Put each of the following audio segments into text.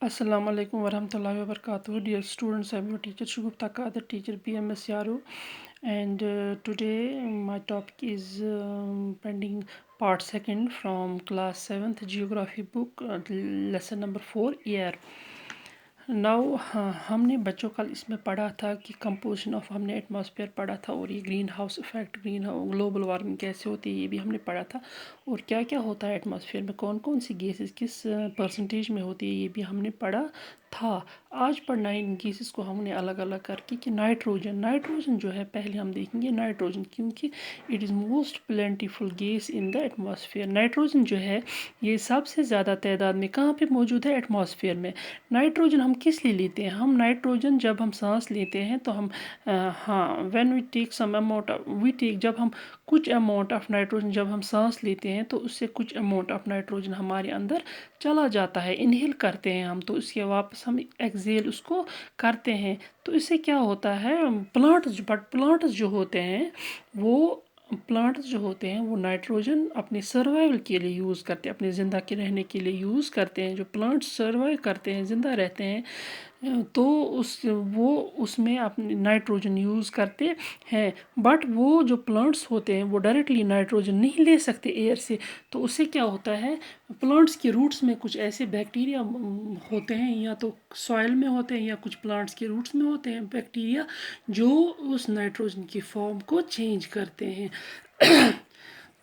Assalamu alaikum warahmatullahi wabarakatuh. Dear students, I'm your teacher Shugufta Kader, teacher PMS Yaru, and today my topic is pending part second from class 7th geography book, lesson number 4 air. Now हमने बच्चों कल इसमें पढ़ा था कि composition of हमने atmosphere पढ़ा था और ये green house effect global warming कैसे होती है ये भी हमने पढ़ा था और क्या क्या होता है एटमॉस्फेयर में कौन कौन सी गैसेस किस परसेंटेज में होती है ये भी हमने पढ़ा था। आज पढ़ना है इन गैसेस को हमने अलग अलग करके कि नाइट्रोजन जो है पहले हम देखेंगे नाइट्रोजन क्योंकि it is most plentiful gas in the atmosphere. Nitrogen जो है ये सबसे ज़्यादा तादाद में कहाँ पे मौजूद है एटमॉस्फेयर में। नाइट्रोजन हम किस लिए लेते हैं हम नाइट्रोजन जब हम सांस लेते हैं तो हम हाँ when we take some amount we take जब हम कुछ अमाउंट ऑफ नाइट्रोजन जब हम सांस लेते हैं तो उससे कुछ अमाउंट ऑफ नाइट्रोजन हमारे अंदर चला जाता है इनहेल करते हैं हम तो उसके वापस हम एक्सहेल उसको करते हैं तो इससे क्या होता है प्लांट्स जो होते हैं वो नाइट्रोजन अपने सर्वाइवल के लिए यूज़ करते हैं अपने ज़िंदा के रहने के लिए यूज़ करते हैं। जो प्लांट्स सर्वाइव करते हैं ज़िंदा रहते हैं तो वो उसमें अपने नाइट्रोजन यूज़ करते हैं। बट वो जो प्लांट्स होते हैं वो डायरेक्टली नाइट्रोजन नहीं ले सकते एयर से तो उससे क्या होता है प्लांट्स के रूट्स में कुछ ऐसे बैक्टीरिया होते हैं या तो सॉइल में होते हैं या कुछ प्लांट्स के रूट्स में होते हैं बैक्टीरिया जो उस नाइट्रोजन की फॉर्म को चेंज करते हैं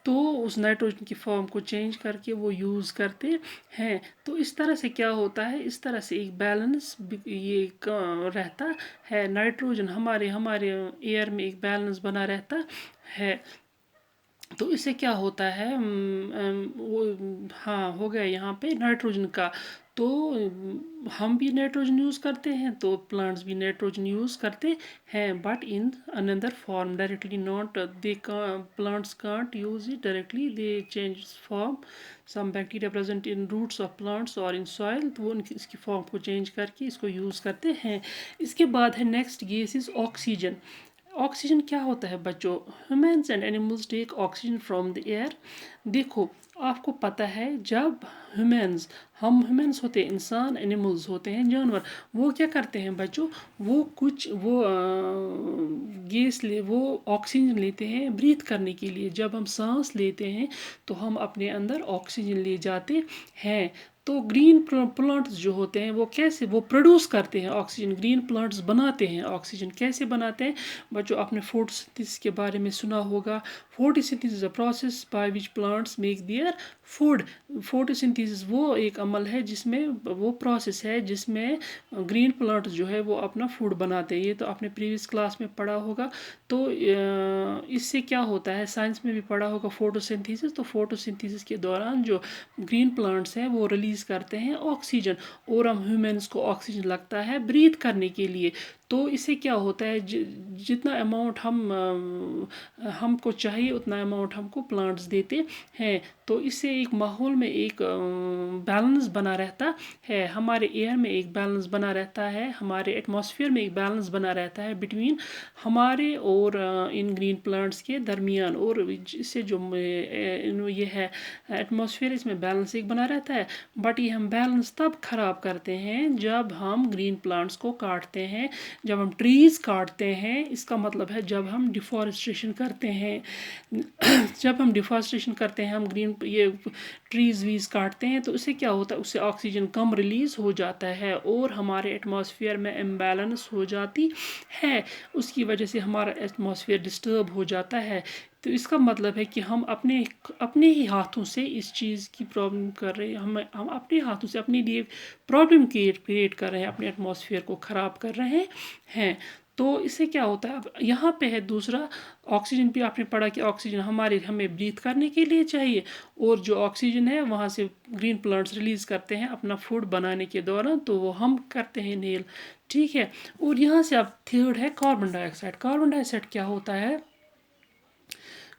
तो उस नाइट्रोजन की फॉर्म को चेंज करके वो यूज़ करते हैं। तो इस तरह से क्या होता है इस तरह से एक बैलेंस ये रहता है नाइट्रोजन हमारे एयर में एक बैलेंस बना रहता है। तो इससे क्या होता है वो हाँ हो गया यहाँ पे नाइट्रोजन का तो हम भी नाइट्रोजन यूज़ करते हैं तो प्लांट्स भी नाइट्रोजन यूज़ करते हैं but in another form directly not they plants can't use it directly they change form some bacteria present in roots of plants और इन सॉइल तो वो इसकी फॉर्म को चेंज करके इसको यूज़ करते हैं। इसके बाद है next gas is oxygen. Oxygen क्या होता है बच्चों humans and animals take oxygen from the air. देखो आपको पता है जब ह्यूमन्स होते हैं इंसान एनिमल्स होते हैं जानवर वो क्या करते हैं बच्चों वो वो ऑक्सीजन लेते हैं ब्रीथ करने के लिए। जब हम सांस लेते हैं तो हम अपने अंदर ऑक्सीजन ले जाते हैं। तो ग्रीन प्लांट्स जो होते हैं वो कैसे वो प्रोड्यूस करते हैं ऑक्सीजन ग्रीन प्लांट्स बनाते हैं ऑक्सीजन कैसे बनाते हैं बच्चों आपने फोटोसिंथेसिस के बारे में सुना होगा। Photosynthesis is a process by which plants make their food. Photosynthesis वो एक अमल है जिसमें वो प्रोसेस है जिसमें ग्रीन प्लांट्स जो है वो अपना फूड बनाते हैं। ये तो आपने प्रीवियस क्लास में पढ़ा होगा। तो इससे क्या होता है साइंस में भी पढ़ा होगा फोटोसिंथेसिस। तो फोटोसिंथेसिस के दौरान जो ग्रीन प्लांट्स हैं वो रिलीज़ करते हैं ऑक्सीजन और हम ह्यूमन्स को ऑक्सीजन लगता है ब्रीथ करने के लिए। तो इससे क्या होता है जितना अमाउंट हमको चाहिए उतना अमाउंट हमको प्लांट्स देते हैं। तो इससे एक माहौल में एक बैलेंस बना रहता है हमारे एयर में एक बैलेंस बना रहता है हमारे एटमॉस्फेयर में एक बैलेंस बना रहता है बिटवीन हमारे और इन ग्रीन प्लांट्स के दरमियान। और इससे जो ये है एटमॉस्फेयर इसमें बैलेंस एक बना रहता है। बट ये हम बैलेंस तब ख़राब करते हैं जब हम ग्रीन प्लांट्स को काटते हैं जब हम ट्रीज़ काटते हैं। इसका मतलब है जब हम डिफॉरेस्टेशन करते हैं जब हम डिफॉरेस्टेशन करते हैं हम ग्रीन ये ट्रीज़ वीज़ काटते हैं तो उससे क्या होता है उससे ऑक्सीजन कम रिलीज़ हो जाता है और हमारे एटमॉस्फेयर में इम्बैलेंस हो जाती है। उसकी वजह से हमारा एटमॉस्फेयर डिस्टर्ब हो जाता है। तो इसका मतलब है कि हम अपने ही हाथों से इस चीज़ की प्रॉब्लम कर रहे हैं हम अपने हाथों से अपने लिए प्रॉब्लम क्रिएट कर रहे हैं अपने एटमॉस्फेयर को ख़राब कर रहे हैं। तो इससे क्या होता है अब यहाँ पे है दूसरा ऑक्सीजन भी आपने पढ़ा कि ऑक्सीजन हमें ब्रीथ करने के लिए चाहिए और जो ऑक्सीजन है वहाँ से ग्रीन प्लांट्स रिलीज़ करते हैं अपना फूड बनाने के दौरान तो वो हम करते हैं नेल ठीक है। और यहाँ से अब थर्ड है कार्बन डाइऑक्साइड। कार्बन डाइऑक्साइड क्या होता है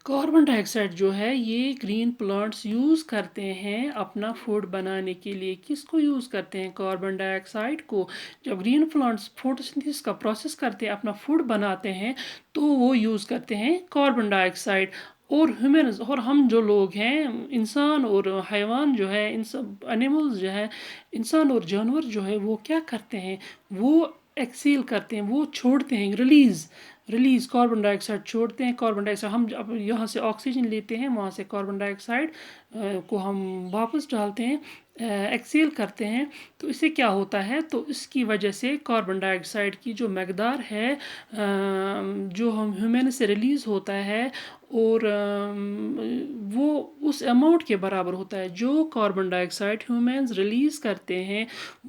कार्बन डाइऑक्साइड जो है ये ग्रीन प्लांट्स यूज़ करते हैं अपना फूड बनाने के लिए। किसको यूज़ करते हैं कार्बन डाइऑक्साइड को। जब ग्रीन प्लांट्स फोटोसिंथेसिस का प्रोसेस करते हैं अपना फूड बनाते हैं तो वो यूज़ करते हैं कार्बन डाइऑक्साइड। اور ہیومنز اور ہم جو لوگ ہیں، انسان اور حیوان جو ہے، ان سب انیملز جو ہے، انسان اور جانور جو ہے وہ کیا کرتے ہیں، وہ ایکسیل کرتے ہیں، وہ چھوڑتے ہیں، ریلیز کاربن ڈائی آکسائڈ چھوڑتے ہیں. کاربن ڈائی آکسائڈ ہم اب یہاں سے آکسیجن لیتے ہیں، وہاں سے کاربن ڈائی آکسائڈ کو ہم واپس ڈالتے ہیں، ایکسیل کرتے ہیں. تو اس سے کیا ہوتا ہے، تو اس کی وجہ سے کاربن ڈائی آکسائڈ کی جو مقدار ہے جو ہم ہیومن سے ریلیز ہوتا ہے، اور وہ اس اماؤنٹ کے برابر ہوتا ہے جو کاربن ڈائی آکسائڈ ہیومنز ریلیز کرتے ہیں.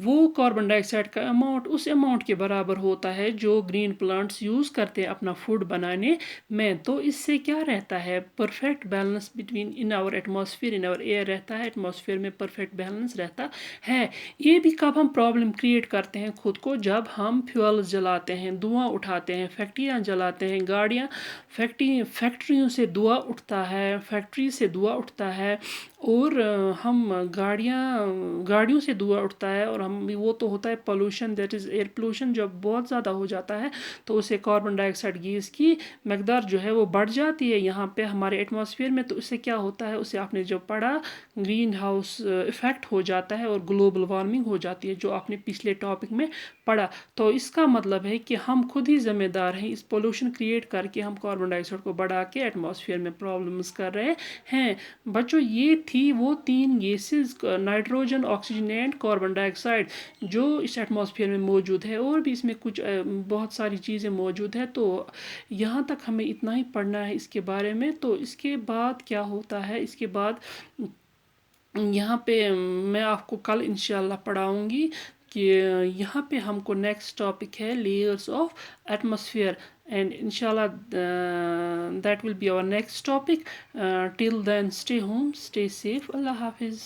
وہ کاربن ڈائی آکسائڈ کا اماؤنٹ اس اماؤنٹ کے برابر ہوتا ہے جو گرین پلانٹس یوز کرتے ہیں اپنا فوڈ بنانے میں. تو اس سے کیا رہتا ہے، perfect balance between in our atmosphere, in our air رہتا ہے، ایٹماسفیئر میں پرفیکٹ بیلنس رہتا ہے. یہ بھی کب ہم پرابلم کریٹ کرتے ہیں خود کو، جب ہم فیولز جلاتے ہیں، دھواں اٹھاتے ہیں، فیکٹریاں جلاتے ہیں، گاڑیاں، فیکٹریوں سے دھواں اٹھتا ہے، فیکٹری سے دھواں اٹھتا ہے، اور ہم گاڑیوں سے دھواں اٹھتا ہے، اور ہم وہ تو ہوتا ہے pollution, that is air pollution. جب بہت زیادہ ہو جاتا ہے تو اسے کاربن ڈائی آکسائڈ گیس کی مقدار جو ہے وہ بڑھ جاتی ہے یہاں پہ ہمارے ایٹماسفیئر میں. تو اس سے کیا ہوتا ہے، اسے آپ نے جو پڑھا، گرین ہاؤس افیکٹ ہو جاتا ہے اور گلوبل وارمنگ ہو جاتی ہے، جو آپ نے پچھلے ٹاپک میں پڑھا. تو اس کا مطلب ہے کہ ہم خود ہی ذمہ دار ہیں، اس پولوشن کریٹ کر کے ہم کاربن ڈائی آکسائڈ کو بڑھا کے ایٹماسفیئر میں پرابلمس کر رہے ہیں. بچوں یہ تھی وہ تین gases, nitrogen, oxygen and carbon dye oxide, جو اس ایٹماسفیئر میں موجود ہے. اور بھی اس میں کچھ بہت ساری چیزیں موجود ہیں. تو یہاں تک ہمیں اتنا ہی پڑھنا ہے اس کے بارے میں. تو اس کے بعد کیا ہوتا ہے، اس کے بعد یہاں پہ میں آپ کو کل انشاءاللہ پڑھاؤں گی کہ یہاں پہ ہم کو نیکسٹ ٹاپک ہے لیئرس آف ایٹماسفیئر. اینڈ انشاءاللہ that will be our next topic. Till then stay home, stay safe. اللہ حافظ.